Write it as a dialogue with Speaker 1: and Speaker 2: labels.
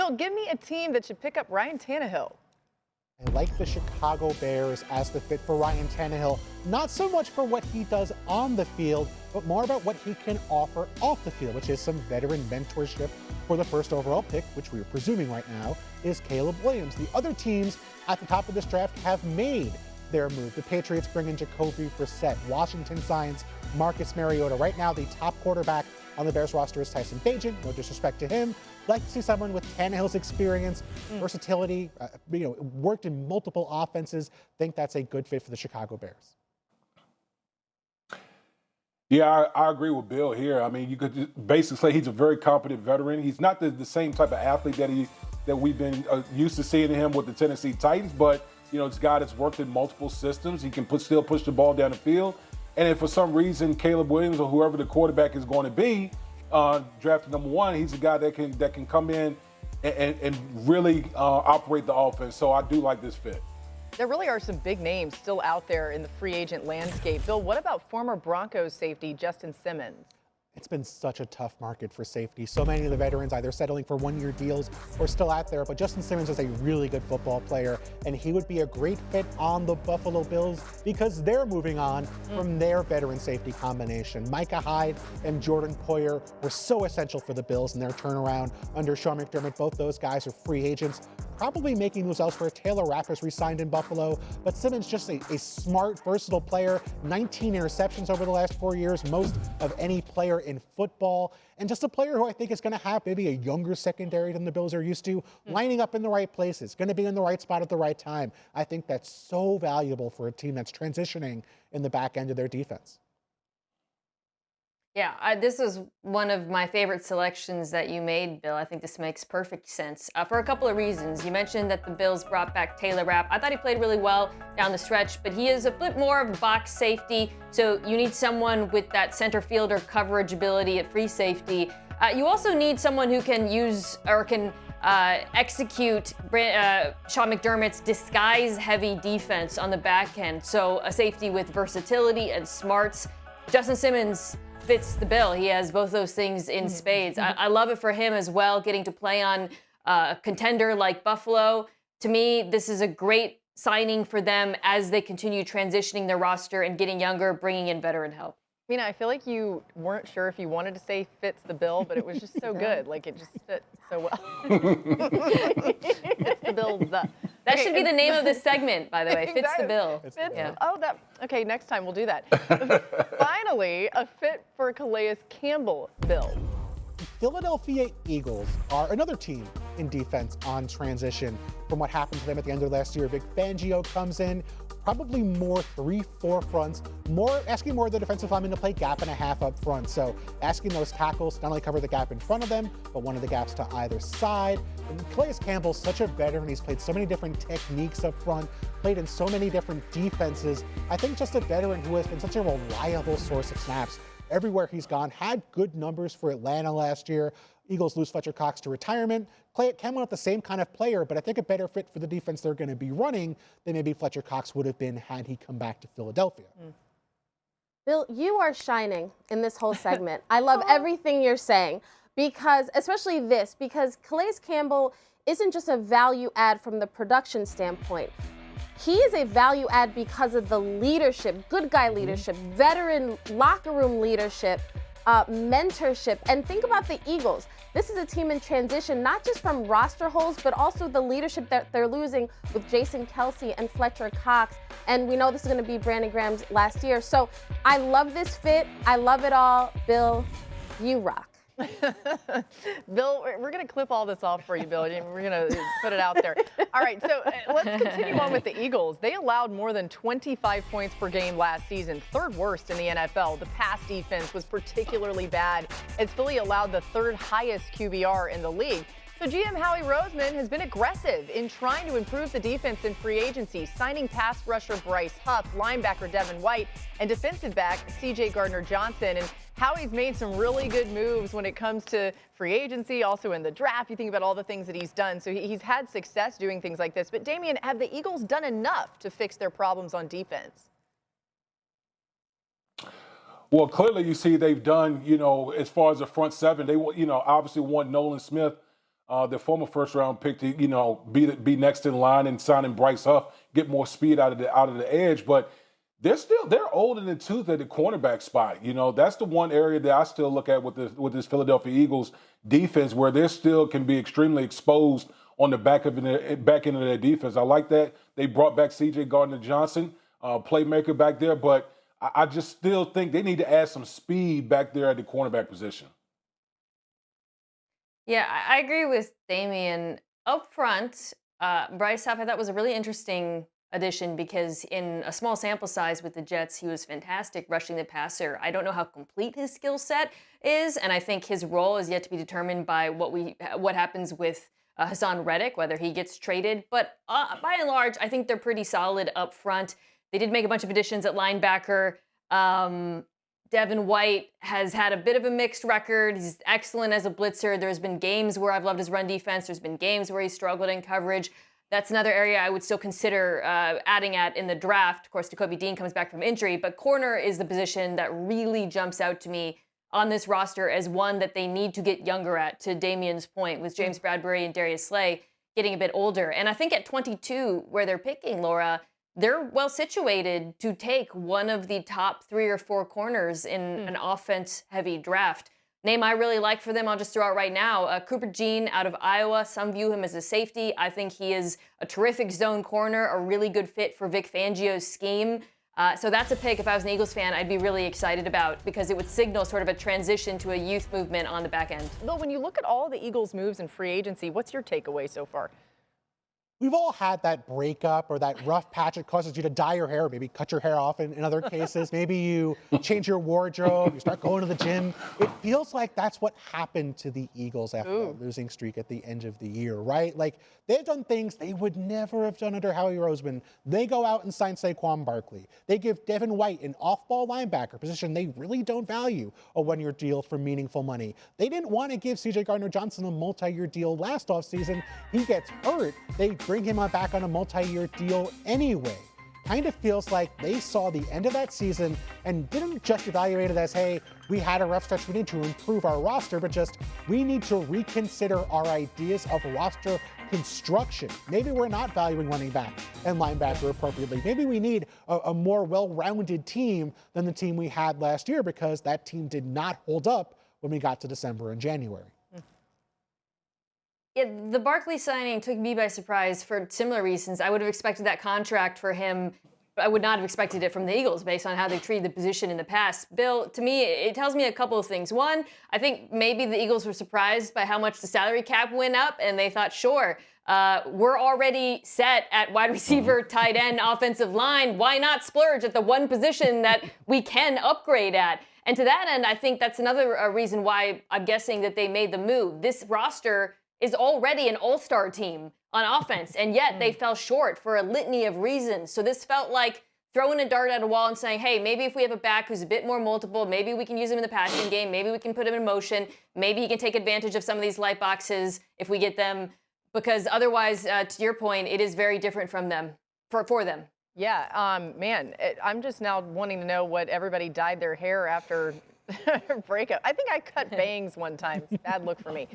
Speaker 1: Bill, give me a team that should pick up Ryan Tannehill.
Speaker 2: I like the Chicago Bears as the fit for Ryan Tannehill, not so much for what he does on the field, but more about what he can offer off the field, which is some veteran mentorship for the first overall pick, which we are presuming right now is Caleb Williams. The other teams at the top of this draft have made their move. The Patriots bring in Jacoby Brissett. Washington signs Marcus Mariota. Right now, the top quarterback on the Bears roster is Tyson Bagent. No disrespect to him. Like to see someone with Tannehill's experience, versatility, worked in multiple offenses. Think that's a good fit for the Chicago Bears.
Speaker 3: Yeah, I agree with Bill here. I mean, you could basically say he's a very competent veteran. He's not the same type of athlete that we've been used to seeing him with the Tennessee Titans, but it's a guy that's worked in multiple systems. He can still push the ball down the field. And if for some reason Caleb Williams or whoever the quarterback is going to be, drafted number one, he's a guy that can come in and really operate the offense. So I do like this fit.
Speaker 1: There really are some big names still out there in the free agent landscape. Bill, what about former Broncos safety Justin Simmons?
Speaker 2: It's been such a tough market for safety. So many of the veterans either settling for one-year deals or still out there, but Justin Simmons is a really good football player, and he would be a great fit on the Buffalo Bills because they're moving on from their veteran safety combination. Micah Hyde and Jordan Poyer were so essential for the Bills in their turnaround under Sean McDermott. Both those guys are free agents, probably making moves elsewhere. Taylor Rapp has re-signed in Buffalo, but Simmons just a smart, versatile player. 19 interceptions over the last 4 years, most of any player in football, and just a player who I think is going to have maybe a younger secondary than the Bills are used to, lining up in the right places, going to be in the right spot at the right time. I think that's so valuable for a team that's transitioning in the back end of their defense.
Speaker 4: Yeah, this is one of my favorite selections that you made, Bill. I think this makes perfect sense for a couple of reasons. You mentioned that the Bills brought back Taylor Rapp. I thought he played really well down the stretch, but he is a bit more of a box safety, so you need someone with that center fielder coverage ability at free safety. You also need someone who can use or can execute Sean McDermott's disguise-heavy defense on the back end, so a safety with versatility and smarts. Justin Simmons fits the bill. He has both those things in spades. I love it for him as well, getting to play on a contender like Buffalo. To me, this is a great signing for them as they continue transitioning their roster and getting younger, bringing in veteran help.
Speaker 1: Mina, I feel like you weren't sure if you wanted to say fits the bill, but it was just so good. Like, it just fit so well. Fits the Bills.
Speaker 4: That should be the name of this segment, by the way. Fits the bill.
Speaker 1: Yeah. Okay, next time we'll do that. Finally, a fit for Calais Campbell, Bill.
Speaker 2: Philadelphia Eagles are another team in defense on transition from what happened to them at the end of last year. Vic Fangio comes in, probably more 3-4 fronts, asking more of the defensive linemen to play gap and a half up front. So asking those tackles to not only cover the gap in front of them, but one of the gaps to either side. And Calais Campbell's such a veteran. He's played so many different techniques up front, played in so many different defenses. I think just a veteran who has been such a reliable source of snaps everywhere he's gone. Had good numbers for Atlanta last year. Eagles lose Fletcher Cox to retirement. Campbell not the same kind of player, but I think a better fit for the defense they're going to be running than maybe Fletcher Cox would have been had he come back to Philadelphia.
Speaker 5: Bill, you are shining in this whole segment. I love everything you're saying because Calais Campbell isn't just a value add from the production standpoint. He is a value add because of the leadership, good guy leadership, veteran locker room leadership, mentorship. And think about the Eagles. This is a team in transition, not just from roster holes, but also the leadership that they're losing with Jason Kelce and Fletcher Cox. And we know this is going to be Brandon Graham's last year. So I love this fit. I love it all. Bill, you rock.
Speaker 1: Bill, we're going to clip all this off for you, Bill. We're going to put it out there. All right, so let's continue on with the Eagles. They allowed more than 25 points per game last season, third worst in the NFL. The pass defense was particularly bad as Philly allowed the third highest QBR in the league. So GM Howie Roseman has been aggressive in trying to improve the defense in free agency, signing pass rusher Bryce Huff, linebacker Devin White, and defensive back C.J. Gardner-Johnson. And Howie's made some really good moves when it comes to free agency, also in the draft. You think about all the things that he's done. So he's had success doing things like this. But, Damian, have the Eagles done enough to fix their problems on defense?
Speaker 3: Well, clearly you see they've done, as far as the front seven, they, obviously want Nolan Smith their former first-round pick to, be next in line and signing Bryce Huff, get more speed out of the edge. But they're old in the tooth at the cornerback spot. That's the one area that I still look at with this Philadelphia Eagles defense, where they still can be extremely exposed on the back end of their defense. I like that they brought back C.J. Gardner-Johnson, playmaker back there, but I just still think they need to add some speed back there at the cornerback position.
Speaker 4: Yeah, I agree with Damian. Up front, Bryce Huff, I thought was a really interesting addition because in a small sample size with the Jets, he was fantastic rushing the passer. I don't know how complete his skill set is, and I think his role is yet to be determined by what happens with Hassan Reddick, whether he gets traded. But by and large, I think they're pretty solid up front. They did make a bunch of additions at linebacker. Devin White has had a bit of a mixed record. He's excellent as a blitzer. There's been games where I've loved his run defense. There's been games where he's struggled in coverage. That's another area I would still consider adding at in the draft. Of course, Jacoby Dean comes back from injury, but corner is the position that really jumps out to me on this roster as one that they need to get younger at, to Damian's point, with James Bradbury and Darius Slay getting a bit older. And I think at 22, where they're picking, Laura, they're well situated to take one of the top 3 or 4 corners in an offense-heavy draft. Name I really like for them, I'll just throw out right now, Cooper Jean out of Iowa. Some view him as a safety. I think he is a terrific zone corner, a really good fit for Vic Fangio's scheme. So that's a pick, if I was an Eagles fan, I'd be really excited about, because it would signal sort of a transition to a youth movement on the back end.
Speaker 1: Bill, when you look at all the Eagles' moves in free agency, what's your takeaway so far?
Speaker 2: We've all had that breakup or that rough patch that causes you to dye your hair, maybe cut your hair off in other cases. Maybe you change your wardrobe, you start going to the gym. It feels like that's what happened to the Eagles after that losing streak at the end of the year, right? Like, they've done things they would never have done under Howie Roseman. They go out and sign Saquon Barkley. They give Devin White an off-ball linebacker position they really don't value a one-year deal for meaningful money. They didn't want to give C.J. Gardner-Johnson a multi-year deal last offseason. He gets hurt. They bring him back on a multi-year deal anyway. Kind of feels like they saw the end of that season and didn't just evaluate it as, hey, we had a rough stretch, we need to improve our roster, but just, we need to reconsider our ideas of roster construction. Maybe we're not valuing running back and linebacker appropriately. Maybe we need a more well-rounded team than the team we had last year, because that team did not hold up when we got to December and January.
Speaker 4: Yeah, the Barkley signing took me by surprise for similar reasons. I would have expected that contract for him, but I would not have expected it from the Eagles based on how they treated the position in the past. Bill, to me, it tells me a couple of things. One, I think maybe the Eagles were surprised by how much the salary cap went up, and they thought, sure, we're already set at wide receiver, tight end, offensive line. Why not splurge at the one position that we can upgrade at? And to that end, I think that's another reason why I'm guessing that they made the move. This roster is already an all-star team on offense, and yet they fell short for a litany of reasons. So this felt like throwing a dart at a wall and saying, hey, maybe if we have a back who's a bit more multiple, maybe we can use him in the passing game, maybe we can put him in motion, maybe he can take advantage of some of these light boxes if we get them, because otherwise, to your point, it is very different from them, for them.
Speaker 1: Yeah, man, I'm just now wanting to know what everybody dyed their hair after breakup. I think I cut bangs one time. Bad look for me.